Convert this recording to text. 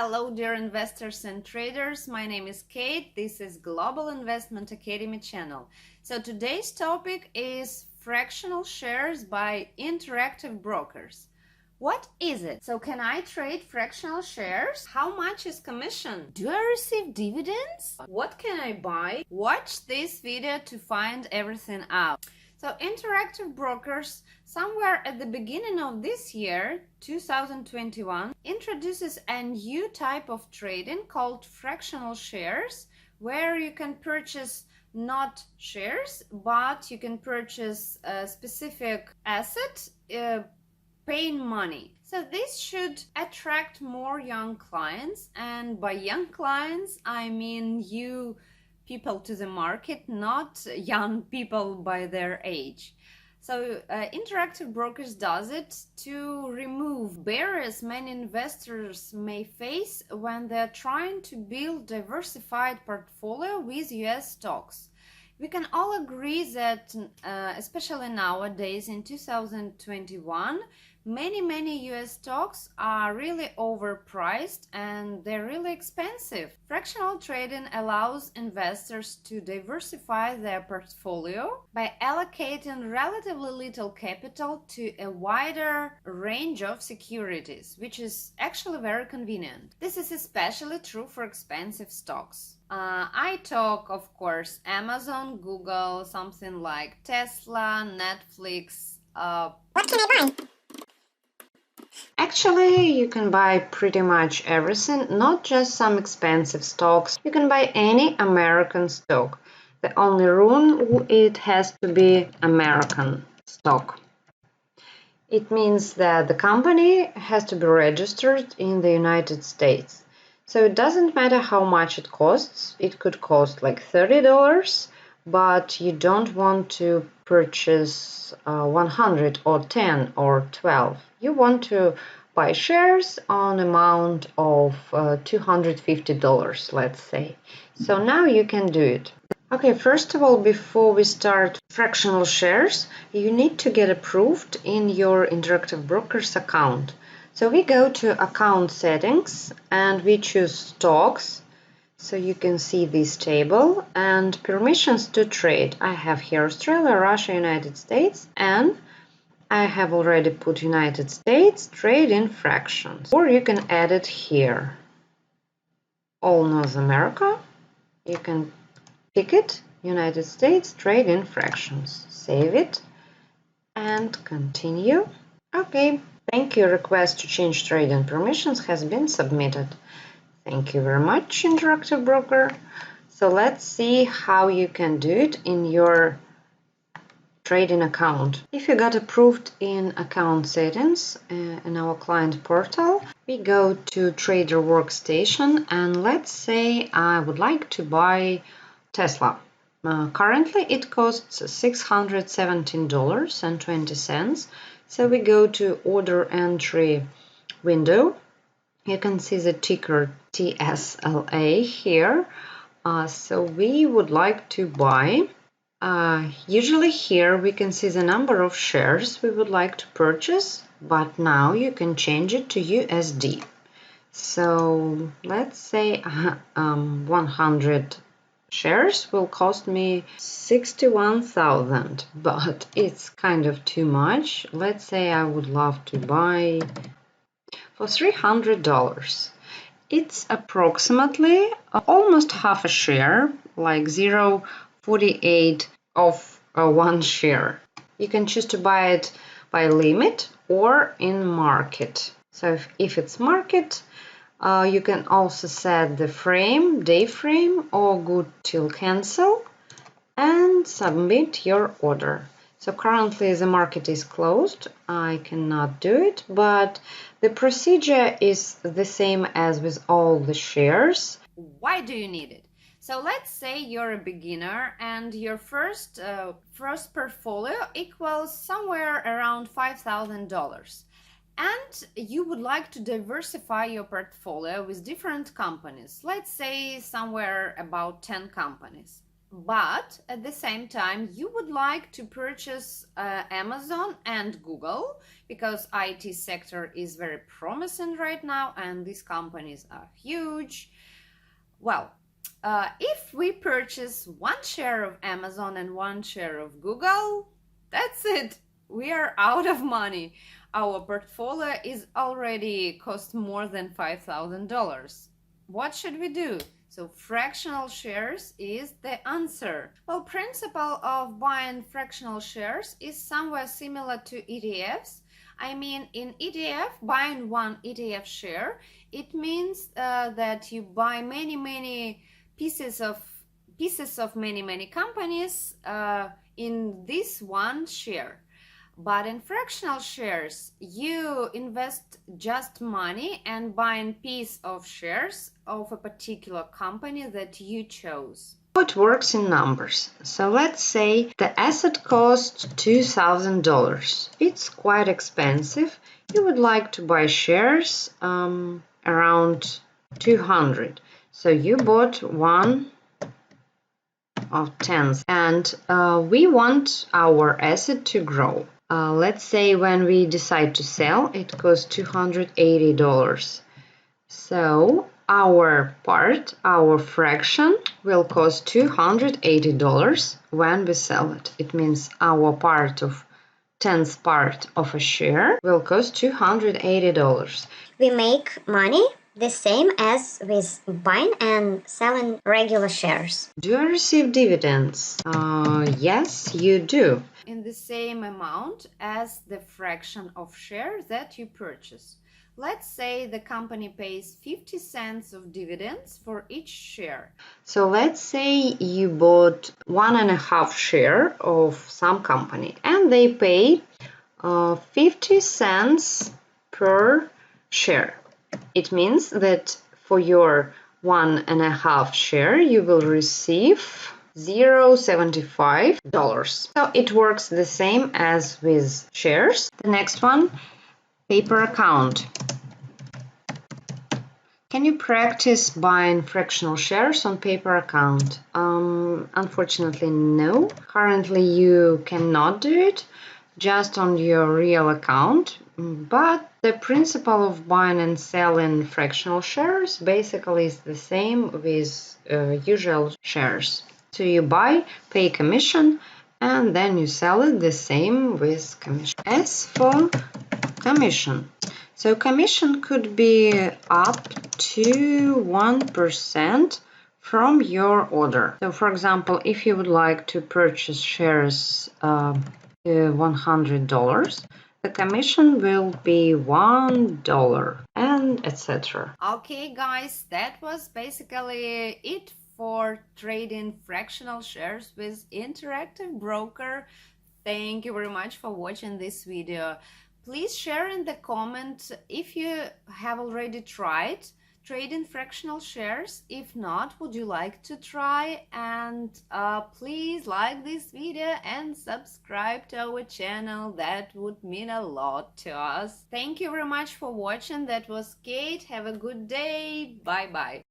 Hello, dear investors and traders. My name is Kate. This is Global Investment Academy channel. So today's topic is fractional shares by interactive brokers. What is it? So can I trade fractional shares? How much is commission? Do I receive dividends? What can I buy? Watch this video to find everything out. So interactive brokers, somewhere at the beginning of this year, 2021, introduces a new type of trading called fractional shares, where you can purchase not shares, but you can purchase a specific asset, paying money. So this should attract more young clients, and by young clients I mean you people to the market, not young people by their age. So interactive brokers does it to remove barriers many investors may face when they're trying to build diversified portfolio with US stocks. We can all agree that, especially nowadays in 2021, many US stocks are really overpriced and they're really expensive. Fractional trading allows investors to diversify their portfolio by allocating relatively little capital to a wider range of securities, which is actually very convenient. This is especially true for expensive stocks. I talk, of course, Amazon, Google, something like Tesla, Netflix. What can I buy? Actually, you can buy pretty much everything, not just some expensive stocks. You can buy any American stock. The only rule, it has to be American stock. It means that the company has to be registered in the United States. So it doesn't matter how much it costs. It could cost like $30, but you don't want to purchase 100 or 10 or 12. You want to buy shares on amount of $250, let's say. So now you can do it. Okay, first of all, before we start fractional shares, you need to get approved in your interactive brokers account. So we go to account settings and we choose stocks. So you can see this table and permissions to trade. I have here Australia, Russia, United States, and I have already put United States, trade in fractions. Or you can add it here. All North America, you can pick it, United States, trade in fractions. Save it and continue. Okay, thank you. Request to change trading permissions has been submitted. Thank you very much, interactive broker. So let's see how you can do it in your trading account. If you got approved in account settings in our client portal, we go to trader workstation and let's say I would like to buy Tesla. Currently it costs $617.20. So we go to order entry window. You can see the ticker TSLA here. So we would like to buy. Usually here we can see the number of shares we would like to purchase, but now you can change it to USD. So let's say 100 shares will cost me 61,000, but it's kind of too much. Let's say I would love to buy for $300. It's approximately almost half a share, like 0.48 of one share. You can choose to buy it by limit or in market. So if it's market, you can also set the frame, day frame, or good till cancel and submit your order. So currently the market is closed. I cannot do it, but the procedure is the same as with all the shares. Why do you need it? So let's say you're a beginner and your first portfolio equals somewhere around $5,000. And you would like to diversify your portfolio with different companies. Let's say somewhere about 10 companies. but at the same time you would like to purchase Amazon and Google, because IT sector is very promising right now and these companies are huge. Well, if we purchase 1 share of Amazon and 1 share of Google, that's it. We are out of money. Our portfolio is already cost more than $5,000. What should we do? So fractional shares is the answer. Well, principle of buying fractional shares is somewhere similar to ETFs. I mean, in ETF, buying one ETF share, it means that you buy many pieces of many companies in this one share. But in fractional shares, you invest just money and buy a piece of shares of a particular company that you chose. It works in numbers. So let's say the asset costs $2,000. It's quite expensive. You would like to buy shares around 200. So you bought one of tens, and we want our asset to grow. Let's say when we decide to sell, it costs $280. So our part, our fraction, will cost $280 when we sell it. It means our part of tenth part of a share will cost $280. We make money the same as with buying and selling regular shares. Do I receive dividends? Yes, you do. In the same amount as the fraction of shares that you purchase. Let's say the company pays 50 cents of dividends for each share. So let's say you bought 1.5 share of some company and they pay 50 cents per share. It means that for your 1.5 share you will receive $0.75. So it works the same as with shares. The next one, paper account. Can you practice buying fractional shares on paper account? Unfortunately, no. Currently, you cannot do it just on your real account, but the principle of buying and selling fractional shares basically is the same with usual shares. So you buy, pay commission, and then you sell it the same with commission. As for commission, so commission could be up to 1% from your order. So for example, if you would like to purchase shares $100, the commission will be $1 and etc. Okay guys, that was basically it for trading fractional shares with Interactive Broker. Thank you very much for watching this video. Please share in the comment if you have already tried trading fractional shares. If not, would you like to try? And please like this video and subscribe to our channel. That would mean a lot to us. Thank you very much for watching. That was Kate. Have a good day. Bye bye.